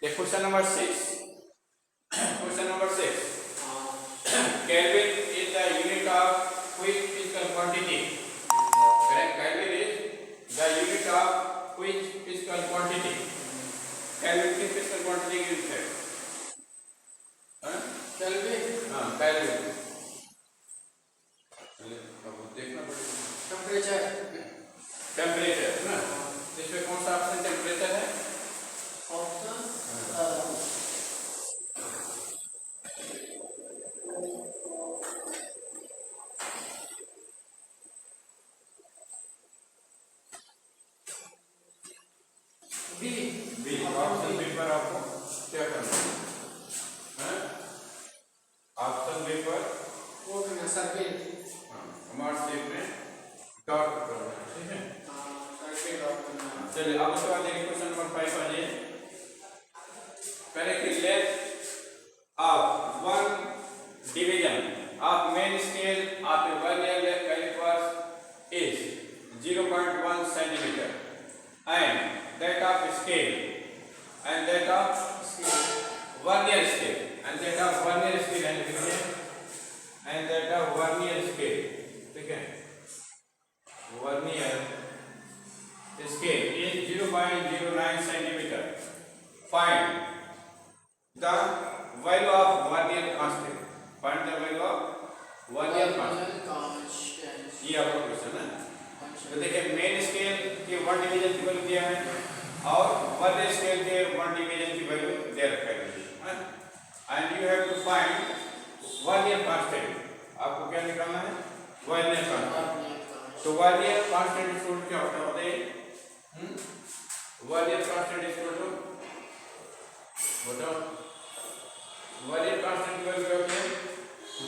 Question number 6. Question number 6. Kelvin is the unit of which physical quantity? Correct. Kelvin is the unit of which physical quantity? Kelvin किस physical quantity की unit है? Kelvin. हाँ, Kelvin. अब देखना पड़ेगा. Temperature. Temperature ना? इसमें कौन सा ऑप्शन टेम्परेचर है? Option. B. ऑप्शन बी पर आपको क्या करना है? ऑप्शन बी पर वो करना सर्किल. हमारे शेप में डॉट करना है. ठीक है. सर्किल डॉट करना. चलिए अब उसके बाद देखिए क्वेश्चन नंबर 5 आ जाइए. पहले की length of one division of main scale of a vernier calliper is 0.1 centimetre and that of scale and that of vernier scale and that of vernier scale and that of vernier scale. ठीक है. vernier scale is 0.09 centimeter. Find the value of vernier constant. Find the value of vernier constant. ये आपका question है. तो देखिए main scale के 1 division की value दिया है और वर्नियर स्केल के 1 डिवीजन की वैल्यू दे रखा है. And you have to find vernier constant. आपको क्या निकालना है? Vernier constant. तो वर्नियर कांस्टेंट इक्वल क्या होता है बताइए? वर्नियर कांस्टेंट इक्वल टू बताओ. वर्नियर कांस्टेंट की वैल्यू क्या होती है?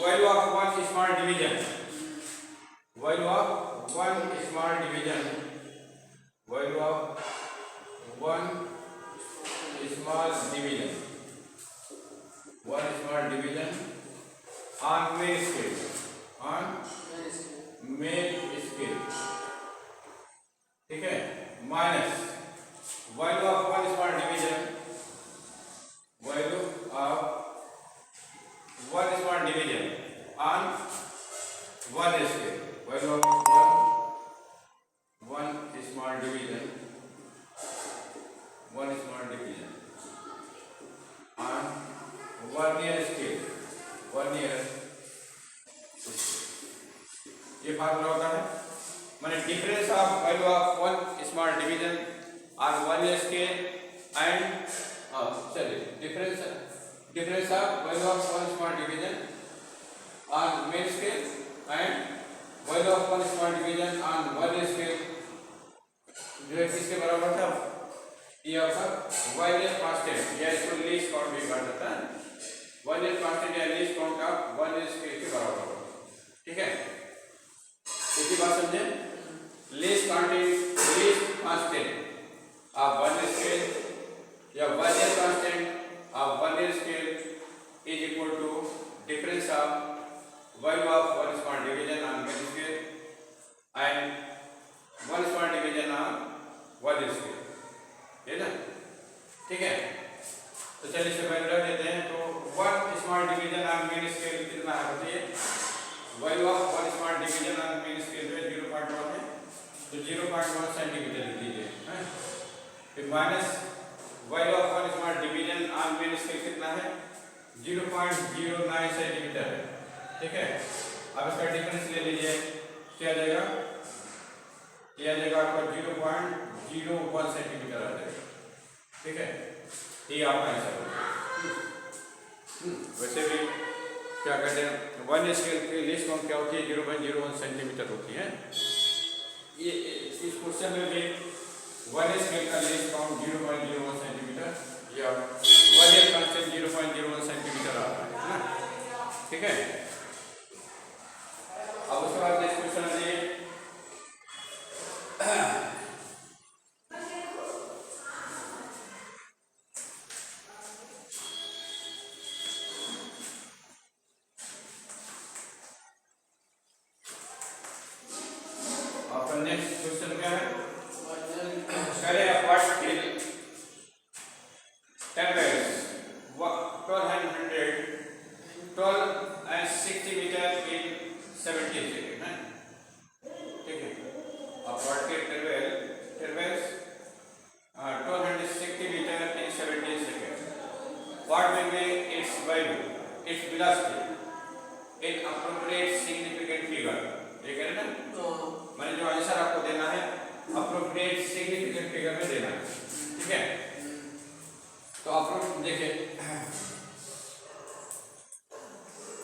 Value of one small division. Value of one small division. Value of one small division on main scale. ठीक है. Minus value of one small division. Value of one small division on one scale. Value of one small division on vernier scale. Vernier ये formula होता है माने difference of value of one small division on vernier scale and चलिए difference of value of one small division on main scale and value of one small division on vernier scale जो है किसके बराबर था? ये आपका वर्नियर कांस्टेंट या इसको लीस्ट काउंट भी कहा जाता है. वर्नियर कांस्टेंट या लीस्ट काउंट का वर्नियर स्केल के बराबर होगा. ठीक है. इसी बात समझे. Least constant of vernier scale या vernier constant of vernier scale is equal to difference of value of one small division on main scale and one small division on vernier scale. है ना. ठीक है. तो चलिए इसे वैल्यू देते हैं. तो one small division on main scale कितना है बताइए? Value of one small division on main scale जो 0.1 है तो 0.1 सेंटीमीटर लिख दीजिए. फिर minus value of one small division on main scale कितना है? 0.09 सेंटीमीटर है. ठीक है. अब इसका डिफरेंस ले लीजिए. क्या आ जाएगा? ये आ जाएगा आपका 0.01 सेंटीमीटर आ जाएगा. ठीक है. ये आपका आंसर होगा. वैसे भी क्या कहते हैं वन स्केल की लीस्ट काउंट क्या होती है? 0.01 सेंटीमीटर होती है. ये इस क्वेश्चन में भी वन स्केल का लीस्ट काउंट 0.01 सेंटीमीटर या वर्नियर कांस्टेंट 0.01 सेंटीमीटर आ रहा है ना. ठीक है. अब उसके बाद नेक्स्ट क्वेश्चन है नेक्स्ट क्वेश्चन क्या है? value, its velocity in appropriate significant figure. ये कह रहे ना, मैंने जो आंसर आपको देना है appropriate significant figure में देना है, ठीक है? तो आप लोग देखिए,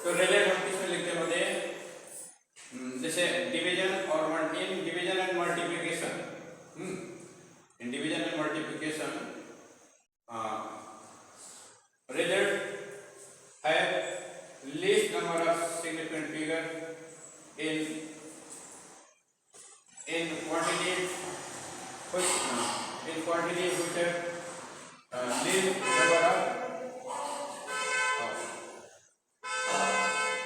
तो रिलेट हम किसमें लिखते हैं बताइए? जैसे डिवीजन और in division and multiplication, in division and multiplication result have least number of significant figure in quantity which have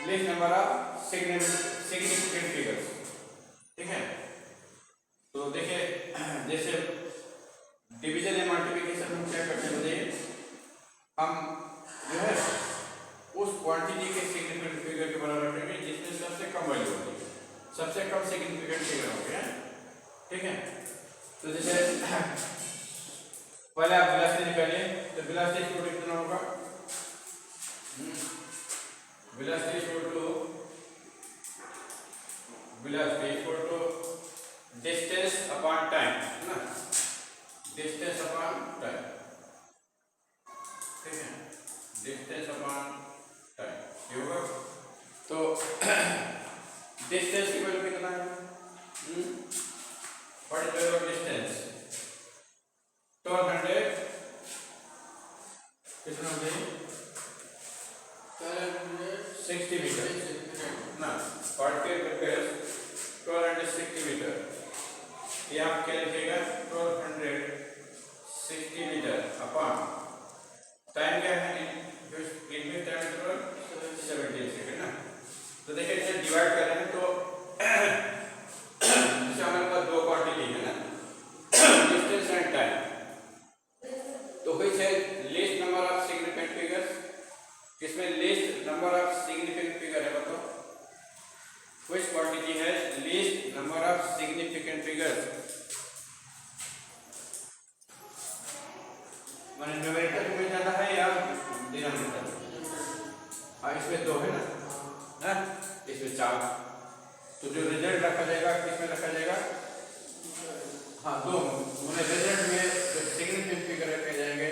least number of significant figures, ठीक है? तो देखिए, जैसे डिवीजन या मल्टीप्लिकेशन हम क्या करते हैं बताइए? हम जो है उस क्वांटिटी के सिग्निफिकेंट फिगर के बराबर रखेंगे जिसमें सबसे कम वैल्यू होती है, सबसे कम सिग्निफिकेंट फिगर होंगे, ठीक है? तो जैसे पहले आप वेलोसिटी निकालिए, तो वेलोसिटी इक्वल टू कितना होगा? Velocity equal to distance upon time, है ना? डिस्टेंस अपॉन टाइम, ठीक है? डिस्टेंस अपॉन टाइम ये होगा। तो डिस्टेंस की वैल्यू कितना है? What is value of distance? 1200 कितना होता है? 60 मीटर ना, 1260 मीटर। ये आप क्या लिखिएगा? 1260 मीटर अपॉन टाइम क्या है? इनमें टाइम 17 सेकेंड ना। तो देखिए इसे डिवाइड कर रहे हैं तो जैसे हमारे पास दो क्वांटिटी है ना, डिस्टेंस एंड टाइम, तो which है least number of significant figures? किसमें least number of significant figure है बताओ? which quantity has least number of significant figures? माने न्यूमरेटर में जाना है या डिनोमिनेटर? हाँ, इसमें दो है ना, हाँ इसमें 4। तो जो रिजल्ट रखा जाएगा किसमें रखा जाएगा? हाँ दो, मैंने रिजल्ट में जो सिग्निफिकेंट फिगर रखे जाएंगे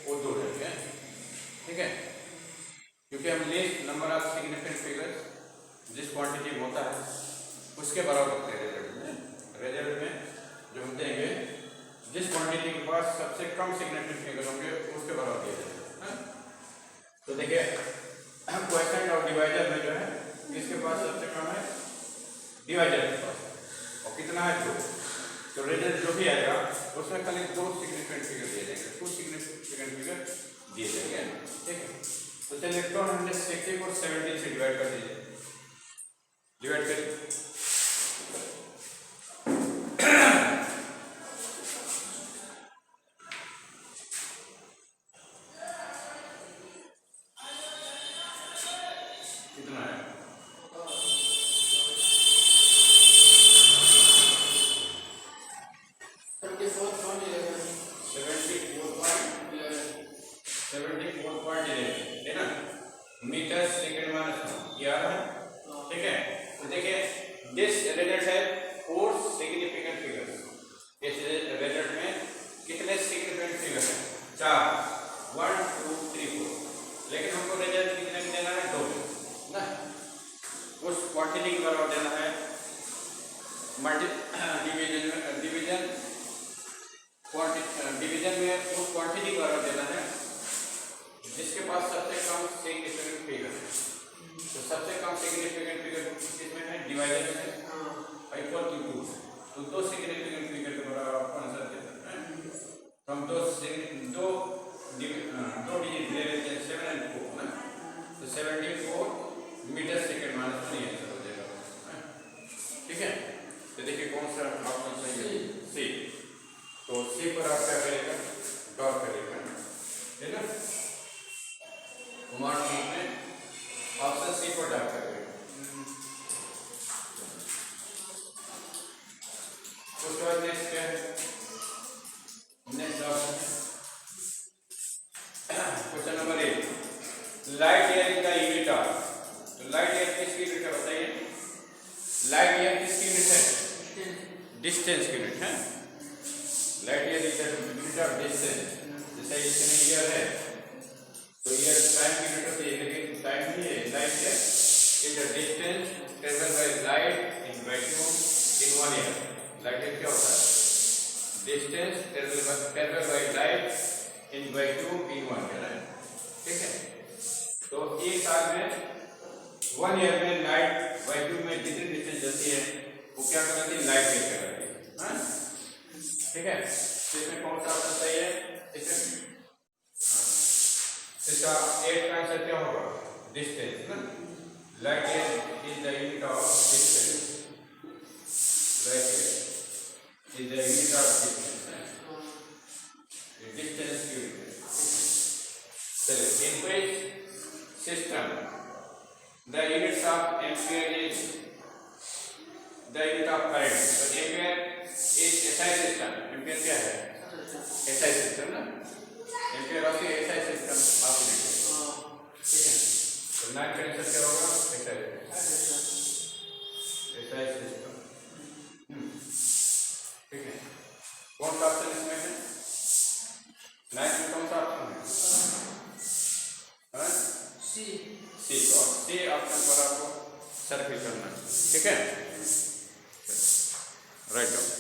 वो 2 रहेंगे, ठीक है? क्योंकि हम least number of significant figures जिस क्वांटिटी में होता है उसके बराबर होते हैं रिजल्ट में जो हम देंगे, जिस क्वांटिटी के पास सबसे कम सिग्निफिकेंट फिगर होंगे उसके बराबर दिया जाएगा। तो देखिए क्वेश्चन और डिवाइजर में जो है किसके पास सबसे कम है? डिवाइजर के पास, और कितना है? 2। तो रिजल्ट जो भी आएगा उसमें खाली 2 सिग्निफिकेंट फिगर दिए जाएंगे, 2 सिग्निफिकेंट फिगर दिए जाएंगे, ठीक है? तो चलिए 1260 को 17 से डिवाइड कर दीजिए, डिवाइड करिए। कितना है? 74.11 है ना, मीटर सेकेंड माइनस ये आ रहा है, ठीक है? तो देखिए दिस रिजल्ट है 4 सिग्निफिकेंट फिगर्स। इस रिजल्ट में कितने सिग्निफिकेंट फिगर हैं? 4, 1 2 3 4। लेकिन हमको रिजल्ट कितने में देना है? 2 ना, उस क्वांटिटी के बराबर देना है। डिवीजन में उस क्वांटिटी के बराबर देना है जिसके पास सबसे कम सिग्निफिकेंट फिगर है। तो सबसे कम सिग्निफिकेंट फिगर किसमें है? डिवाइजर में है, इक्वल टू 2। तो 2 सिग्निफिकेंट फिगर के बराबर आपको आंसर देना है। तो हम 2 डिजिट ले लेते हैं, 7 और 4 ना, तो 74 मीटर सेकेंड माइनस नहीं आंसर हो जाएगा, ठीक है? तो देखिए कौन सा ऑप्शन सही है? सी। तो सी पर आप क्या करेगा? डॉट करेगा, है ना? कुमार में ऑप्शन सी पर डॉट करेगा। उसके बाद नेक्स्ट क्या है? Next option question number 8, light जैसे इसमें ईयर है तो ईयर टाइम की यूनिट होती है, लेकिन टाइम नहीं है, लाइट है। Is the distance travel by light in vacuum in 1 year. Light क्या होता है? Distance travel by light in vacuum in 1 year, ठीक है। तो एक साल में 1 ईयर में लाइट वैक्यूम में जितनी डिस्टेंस जाती है वो क्या कराती है? लाइट कैप्चर करती है, हाँ? ठीक है। तो इसमें कौन सा ऑप्शन सही है? इसका एक का आंसर क्या होगा? डिस्टेंस ना। Light is the unit of distance. Light is the unit of distance. Distance की यूनिट। चलिए, in which system the units of ampere is the unit of current. तो ampere is SI system. Ampere क्या है? SI system ना। Ampere of SI system of unit, ठीक है। तो 9 का आंसर क्या होगा? एसआई सिस्टम, ठीक है। कौन सा ऑप्शन इसमें है? 9 में कौन सा ऑप्शन है? सी। तो सी ऑप्शन पर आपको सर्किल करना है, ठीक है। राइट।